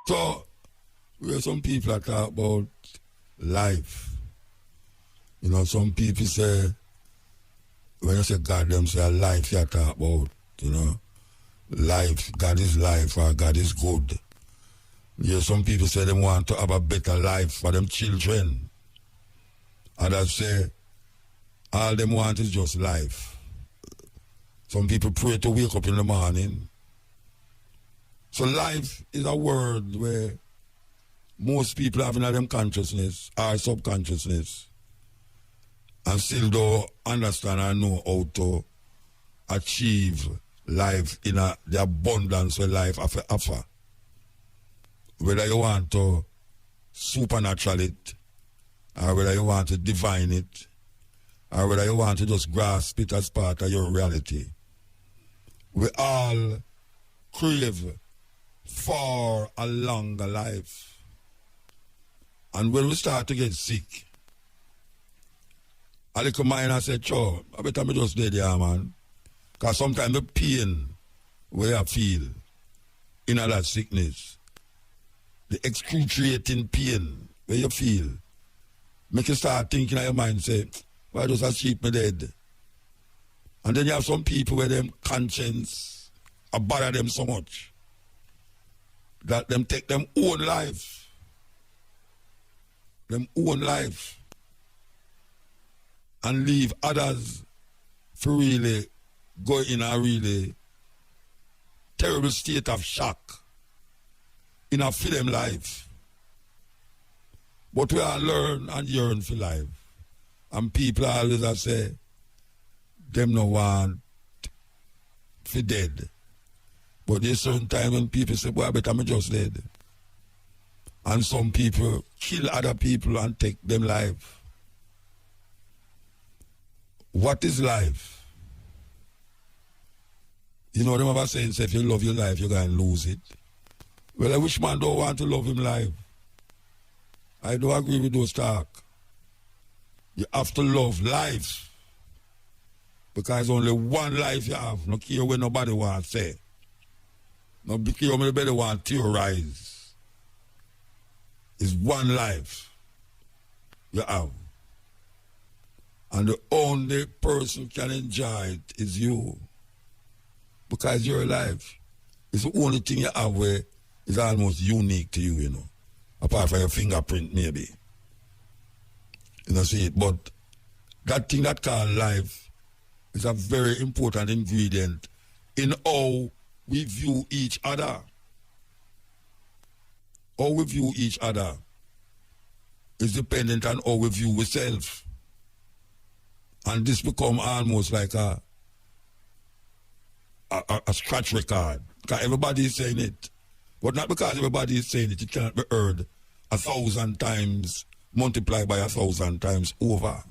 So, where some people that talk about life, you know, some people say, when you say God, them say life you talk about, you know, life, God is life or God is good. Yeah, some people say they want to have a better life for them children. Others say all them want is just life. Some people pray to wake up in the morning. So life is a word where most people have in their consciousness or subconsciousness and still don't understand and know how to achieve life in the abundance where life offer. Whether you want to supernatural it, or whether you want to divine it, or whether you want to just grasp it as part of your reality. We all crave for a longer life. And when we start to get sick, a little mind I said, sure, I better me just dead there, man. Because sometimes the pain where I feel in all that sickness, the excruciating pain where you feel, make you start thinking in your mind, say, why does I sleep me dead? And then you have some people where them conscience bother them so much that them take them own life. Them own life. And leave others for really go in a really terrible state of shock in a film life. But we all learn and yearn for life. And people always have say, them no want for dead. But there's certain time when people say, boy, I better me just dead. And some people kill other people and take them life. What is life? You know, them ever saying, say, if you love your life, you're going to lose it. Well, I wish man don't want to love him life. I don't agree with those talk. You have to love life. Because only one life you have. No care what nobody want to say. No care what nobody want to theorize. It's one life you have. And the only person can enjoy it is you. Because your life is the only thing you have where it's almost unique to you, you know. Apart from your fingerprint, maybe. You know, see it. But that thing that called life is a very important ingredient in how we view each other. How we view each other is dependent on how we view ourselves. And this become almost like a scratch record. Because everybody is saying it. But not because everybody is saying it, it cannot be heard 1,000 times, multiplied by 1,000 times over.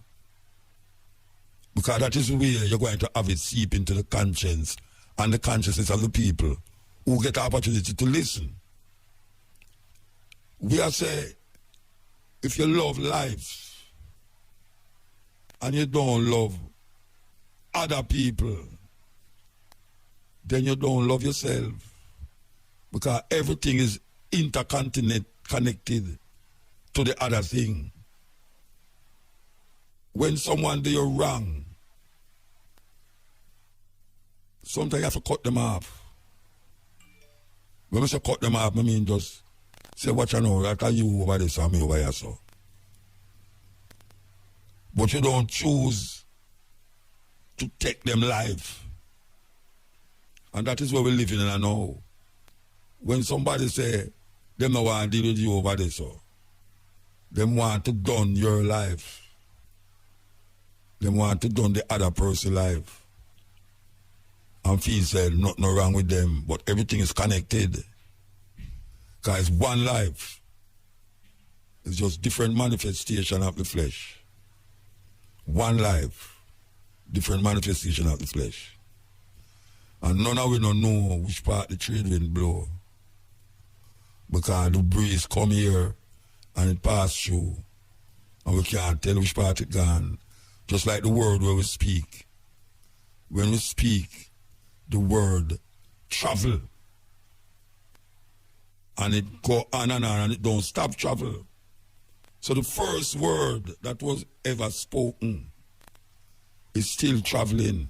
Because that is the way you're going to have it seep into the conscience and the consciousness of the people who get the opportunity to listen. We are saying, if you love life and you don't love other people, then you don't love yourself. Because everything is connected to the other thing. When someone do you wrong, sometimes you have to cut them off. When I say cut them off, I mean just say, what you know, that you over this and me over here, so. But you don't choose to take them life. And that is where we're living in now. When somebody say, them no want to deal with you over there, so. Them want to done your life. Them want to done the other person's life. And feel said nothing wrong with them, but everything is connected. Because it's one life. It's just different manifestation of the flesh. One life, different manifestation of the flesh. And none of we don't know which part the trade wind blow. Because the breeze come here and it pass through. And we can't tell which part it gone. Just like the word where we speak. When we speak, the word travel. And it go on and it don't stop travel. So the first word that was ever spoken is still traveling.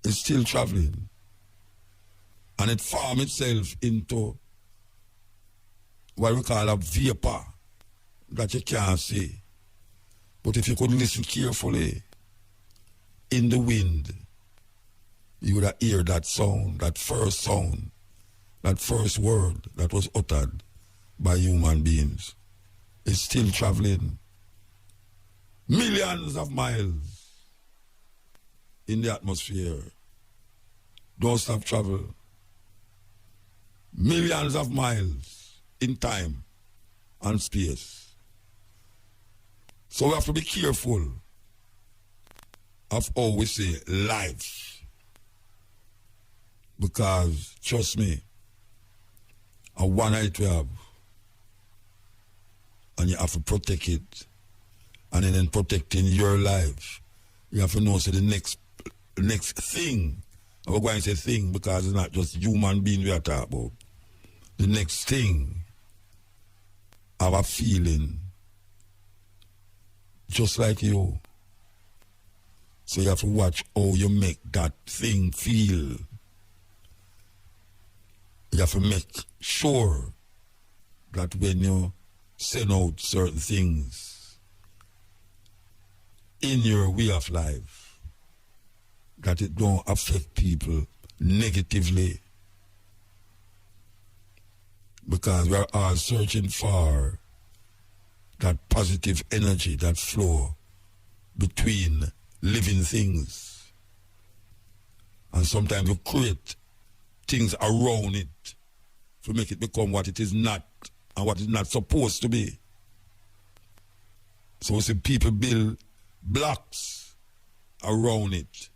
It's still traveling. And it forms itself into what we call a vapor that you can't see. But if you could listen carefully, in the wind, you would hear that sound, that first word that was uttered by human beings. It's still traveling millions of miles in the atmosphere. Don't stop travel. Millions of miles in time and space. So we have to be careful of how we say life. Because, trust me, a one night we have, and you have to protect it. And then in protecting your life, you have to know so the next thing, we're going to say thing because it's not just human being we are talking about. The next thing, have a feeling just like you. So you have to watch how you make that thing feel. You have to make sure that when you send out certain things in your way of life, that it don't affect people negatively. Because we're all searching for that positive energy, that flow between living things. And sometimes we create things around it to make it become what it is not and what it's not supposed to be. So we see people build blocks around it,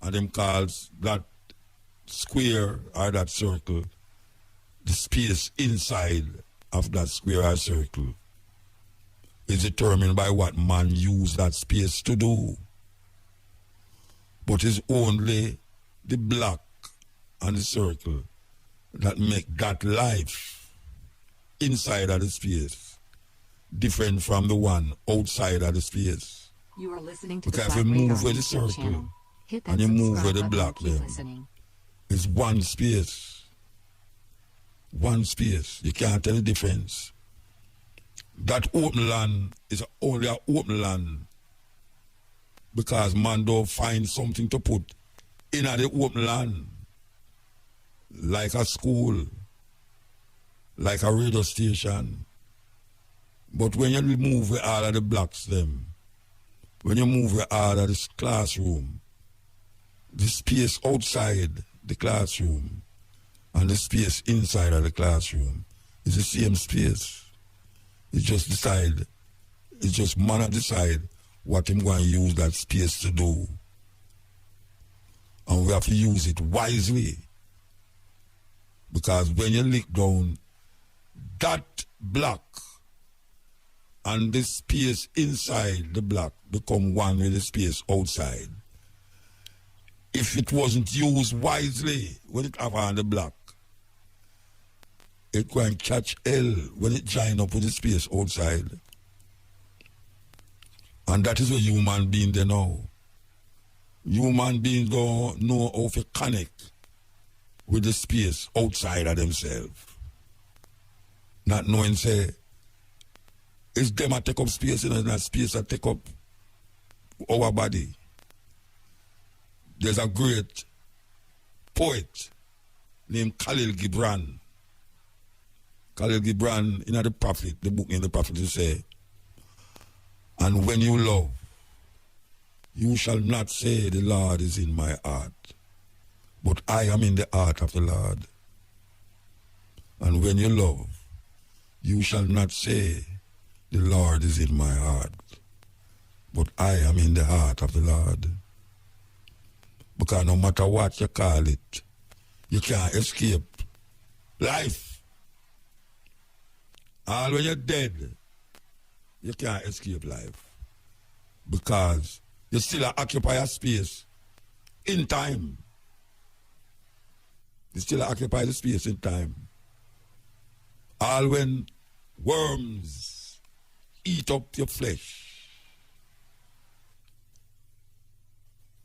and them calls that square or that circle the space inside of that square or circle is determined by what man use that space to do. But it's only the block and the circle that make that life inside of the space different from the one outside of the space. You are listening to because if you move with the circle and you move with the block, then it's one space. One space. You can't tell the difference. That open land is only an open land because man don't find something to put in the open land. Like a school, like a radio station. But when you move with all of the blocks them, when you move with all of this classroom, the space outside the classroom and the space inside of the classroom is the same space. It's just man decide what him going to use that space to do. And we have to use it wisely. Because when you lick down that block and the space inside the block become one with the space outside, if it wasn't used wisely when it have on the block, it can catch hell when it join up with the space outside. And that is what human beings they know. Human beings don't know how to connect with the space outside of themselves. Not knowing, say, it's them that take up space, and it's not space that take up our body. There's a great poet named Khalil Gibran. Khalil Gibran, in the prophet, the book in the prophet, he say, and when you love, you shall not say the Lord is in my heart, but I am in the heart of the Lord. And when you love, you shall not say the Lord is in my heart, but I am in the heart of the Lord. Because no matter what you call it, you can't escape life. All when you're dead, you can't escape life. Because you still occupy a space in time. It still occupies the space in time. All when worms eat up your flesh,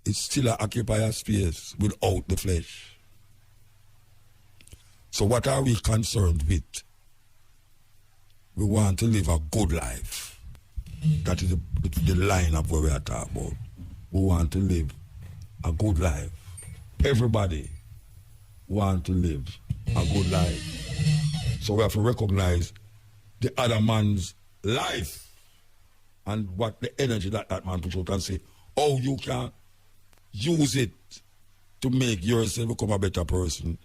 it still occupies a space without the flesh. So what are we concerned with? We want to live a good life. That is the line of what we are talking about. We want to live a good life. Everybody want to live a good life. So we have to recognize the other man's life and what the energy that man puts out and say, oh, you can use it to make yourself become a better person.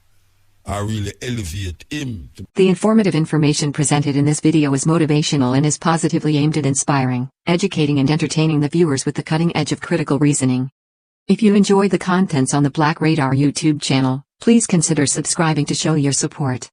I really elevate him. The informative information presented in this video is motivational and is positively aimed at inspiring, educating and entertaining the viewers with the cutting edge of critical reasoning. If you enjoy the contents on the Black Radar YouTube channel, please consider subscribing to show your support.